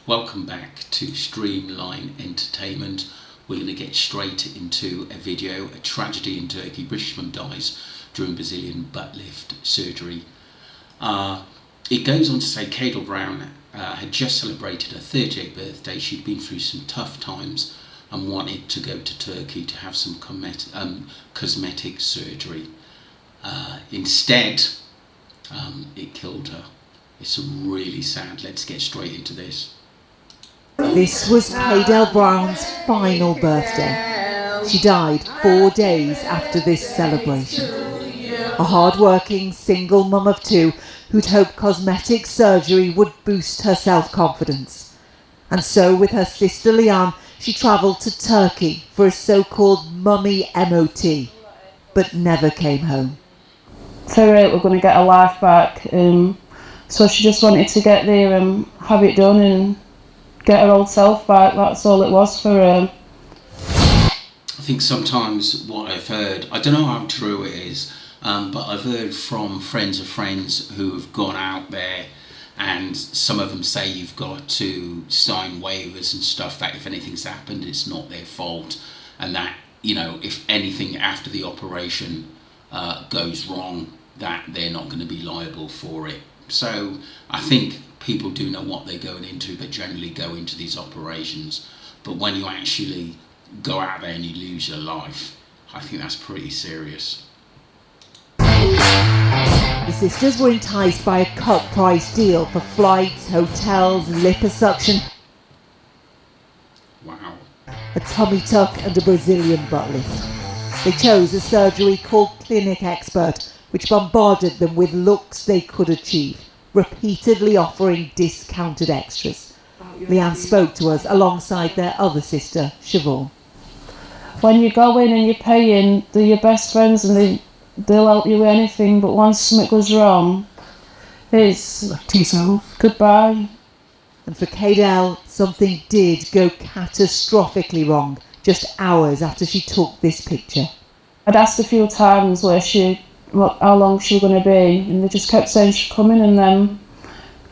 Welcome back to Streamline Entertainment. We're going to get straight into a video. A tragedy in Turkey. British man dies during Brazilian butt lift surgery. It goes on to say Cadel Brown had just celebrated her 38th birthday. She'd been through some tough times and wanted to go to Turkey to have some cosmetic surgery. Instead, it killed her. It's really sad. Let's get straight into this. This was Cadel Brown's final birthday. She died 4 days after this celebration. A hard-working single mum of two who'd hoped cosmetic surgery would boost her self-confidence. And so with her sister Leanne, she travelled to Turkey for a so-called mummy MOT, but never came home. For it, we're going to get her life back. So she just wanted to get there and have it done and get her old self back. That's all it was for her. I think sometimes what I've heard, I don't know how true it is, but I've heard from friends of friends who have gone out there, and some of them say you've got to sign waivers and stuff that if anything's happened it's not their fault, and that, you know, if anything after the operation goes wrong, that they're not going to be liable for it. So I think people do know what they're going into. They generally go into these operations, but when you actually go out there and you lose your life, I think that's pretty serious. The sisters were enticed by a cut price deal for flights, hotels, liposuction, Wow. a tummy tuck and a Brazilian butt lift. They chose a surgery called Clinic Expert, which bombarded them with looks they could achieve, repeatedly offering discounted extras. Leanne spoke to us alongside their other sister, Siobhan. When you go in and you're paying, they're your best friends and they'll help you with anything, but once something goes wrong, it's goodbye. And for Cadel, something did go catastrophically wrong just hours after she took this picture. I'd asked a few times how long she was going to be, and they just kept saying she's coming, and then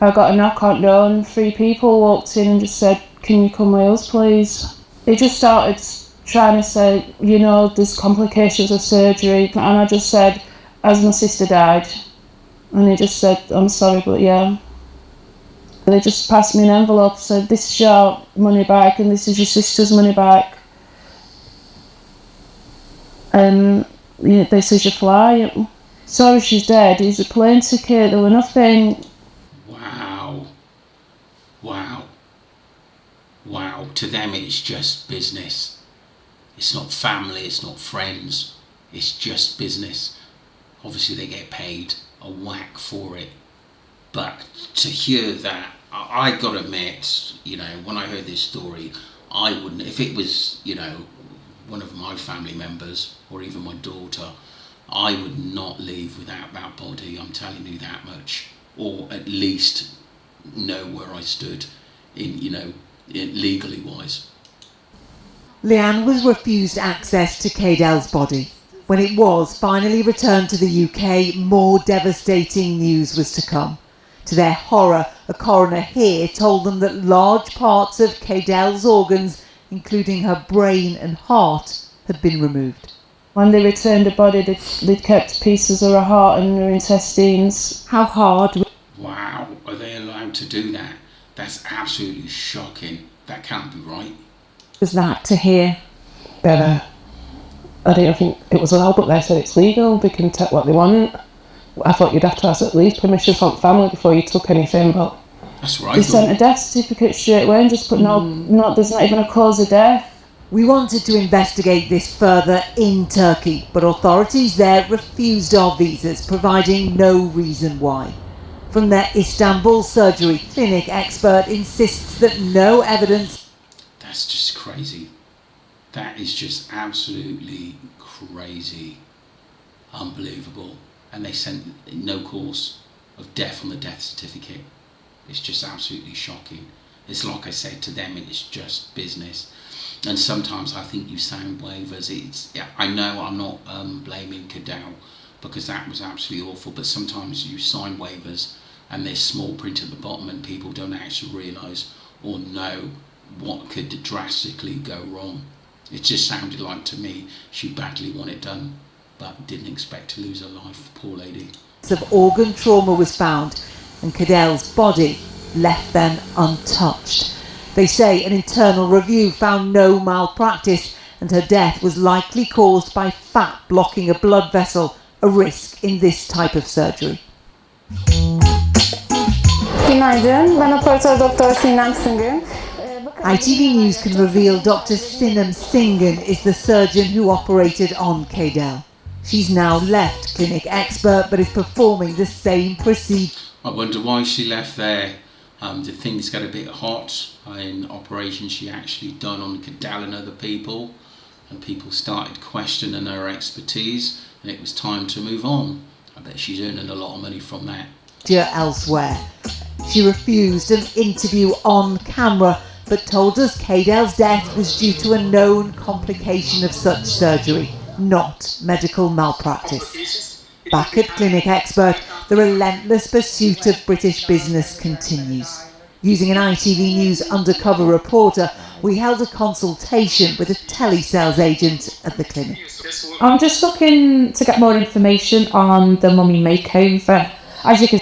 I got a knock on the door and 3 people walked in and just said, "Can you come with us, please?" They just started trying to say, you know, there's complications of surgery, and I just said, "As my sister died," and they just said, "I'm sorry, but yeah." They just passed me an envelope, said, "This is your money back and this is your sister's money back, and this is your flight. Sorry she's dead, here's a plane ticket." There were nothing. Wow. To them it's just business. It's not family, it's not friends, it's just business. Obviously they get paid a whack for it, but to hear that, I gotta admit, you know, when I heard this story, I wouldn't, if it was, you know, one of my family members or even my daughter, I would not leave without that body, I'm telling you that much, or at least know where I stood in, you know, legally wise. Leanne was refused access to Cadel's body. When it was finally returned to the UK, more devastating news was to come. To their horror, a coroner here told them that large parts of Cadel's organs, including her brain and heart, had been removed. When they returned the body, they'd kept pieces of her heart and her intestines. How hard? Wow, are they allowed to do that? That's absolutely shocking. That can't be right. Was that to hear? I didn't think it was allowed, but they said it's legal, they can take what they want. I thought you'd have to ask at least permission from family before you took anything, but... That's right. They sent a death certificate straight away and just put no, there's not even a cause of death. We wanted to investigate this further in Turkey, but authorities there refused our visas, providing no reason why. From their Istanbul surgery, Clinic Expert insists that no evidence... That's just crazy. That is just absolutely crazy. Unbelievable. And they sent no cause of death on the death certificate. It's just absolutely shocking. It's like I said, to them it's just business. And sometimes I think you sign waivers. I know I'm not blaming Cadel, because that was absolutely awful, but sometimes you sign waivers and there's small print at the bottom and people don't actually realise or know what could drastically go wrong. It just sounded like to me she badly wanted it done, but didn't expect to lose her life, poor lady. Of organ trauma was found and Cadell's body left then untouched. They say an internal review found no malpractice and her death was likely caused by fat blocking a blood vessel, a risk in this type of surgery. Günaydın, ben operatör Doktor Sinem Singh. ITV News can reveal Dr. Sinem Singh is the surgeon who operated on Cadell. She's now left Clinic Expert but is performing the same procedure. I wonder why she left there. Did things get a bit hot in operations she actually done on Cadell and other people, and people started questioning her expertise, and it was time to move on. I bet she's earning a lot of money from that. Elsewhere. She refused an interview on camera but told us Cadell's death was due to a known complication of such surgery, not medical malpractice. Back at Clinic Expert, the relentless pursuit of British business continues. Using an ITV News undercover reporter, we held a consultation with a telesales agent at the clinic. I'm just looking to get more information on the mummy makeover. As you can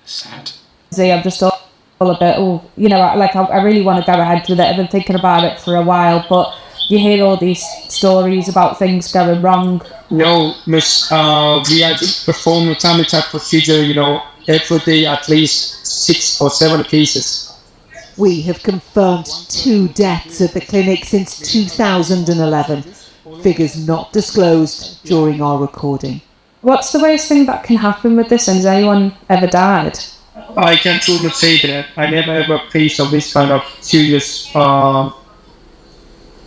Sad. see, I'm just all a bit, I really want to go ahead with it. I've been thinking about it for a while, but you hear all these stories about things going wrong. No, miss, we had performed a tummy tuck procedure, every day at least 6 or 7 cases. We have confirmed 2 deaths at the clinic since 2011, figures not disclosed during our recording. What's the worst thing that can happen with this, and has anyone ever died? I can truly say that I never ever faced of this kind of serious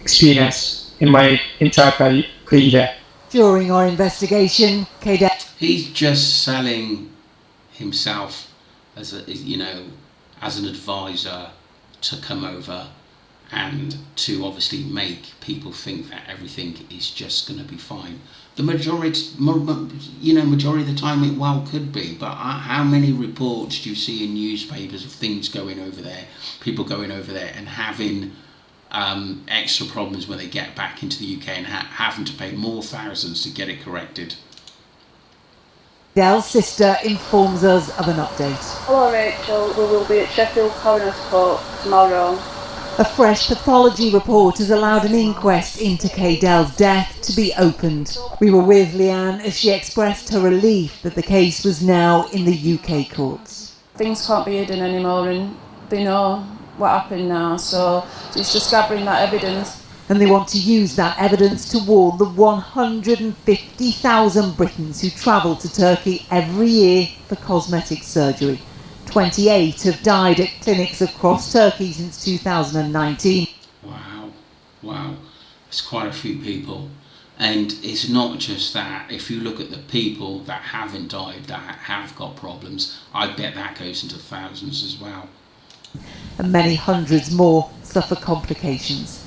experience in my entire career. During our investigation, Cadell He's just selling himself as as an advisor to come over and to obviously make people think that everything is just going to be fine. The majority of the time it well could be, but how many reports do you see in newspapers of things going over there, people going over there and having extra problems when they get back into the UK and having to pay more thousands to get it corrected? Cadell's sister informs us of an update. Hello Rachel, we will be at Sheffield Coroner's Court tomorrow. A fresh pathology report has allowed an inquest into Cadell's death to be opened. We were with Leanne as she expressed her relief that the case was now in the UK courts. Things can't be hidden anymore, and they know what happened now, so it's just gathering that evidence. And they want to use that evidence to warn the 150,000 Britons who travel to Turkey every year for cosmetic surgery. 28 have died at clinics across Turkey since 2019. Wow, it's quite a few people. And it's not just that. If you look at the people that haven't died, that have got problems, I bet that goes into thousands as well. And many hundreds more suffer complications.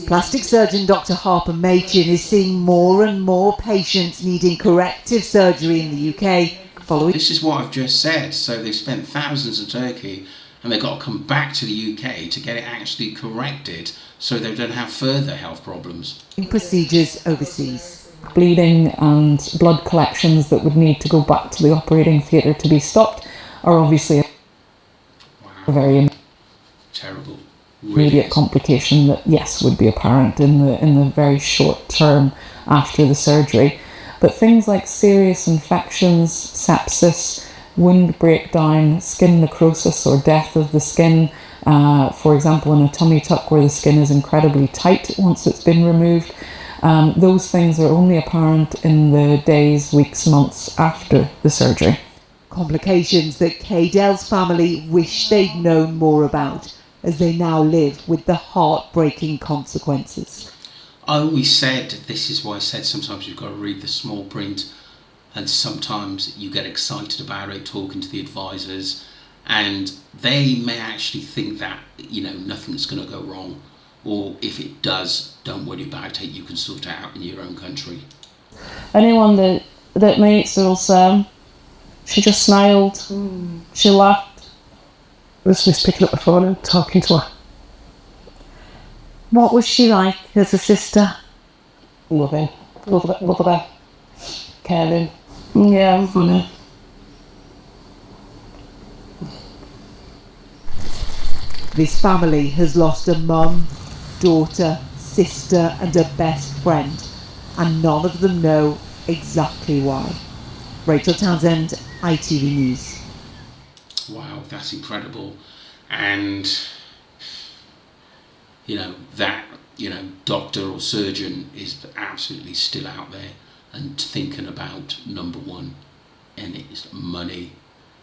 Plastic surgeon Dr. Harper Machin is seeing more and more patients needing corrective surgery in the UK following. This is what I've just said. So they've spent thousands in Turkey and they've got to come back to the UK to get it actually corrected so they don't have further health problems. Procedures overseas. Bleeding and blood collections that would need to go back to the operating theatre to be stopped are obviously a very terrible. immediate complication that, yes, would be apparent in the very short term after the surgery. But things like serious infections, sepsis, wound breakdown, skin necrosis or death of the skin, for example in a tummy tuck where the skin is incredibly tight once it's been removed, those things are only apparent in the days, weeks, months after the surgery. Complications that Cadell's family wish they'd known more about, as they now live with the heartbreaking consequences. I always said, this is why I said sometimes you've got to read the small print, and sometimes you get excited about it talking to the advisors and they may actually think that nothing's going to go wrong, or if it does, don't worry about it, you can sort it out in your own country. Anyone that meets her will say, she just smiled, she laughed, was just picking up the phone and talking to her. What was she like as a sister? Loving, lovely, caring. Yeah. Funny. This family has lost a mum, daughter, sister and a best friend, and none of them know exactly why. Rachel Townsend, ITV News. Wow, that's incredible. And, that, doctor or surgeon is absolutely still out there and thinking about number one, and it's money.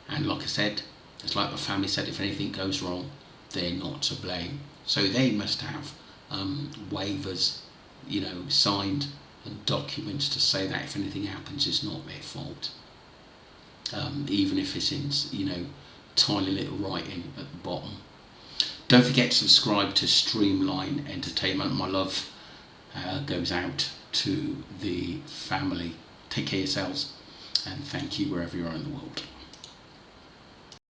And like I said, it's like the family said, if anything goes wrong, they're not to blame. So they must have waivers, signed and documents to say that if anything happens, it's not their fault. Even if it's in, tiny little writing at the bottom. Don't forget to subscribe to Streamline Entertainment. My love goes out to the family. Take care of yourselves, and thank you wherever you are in the world.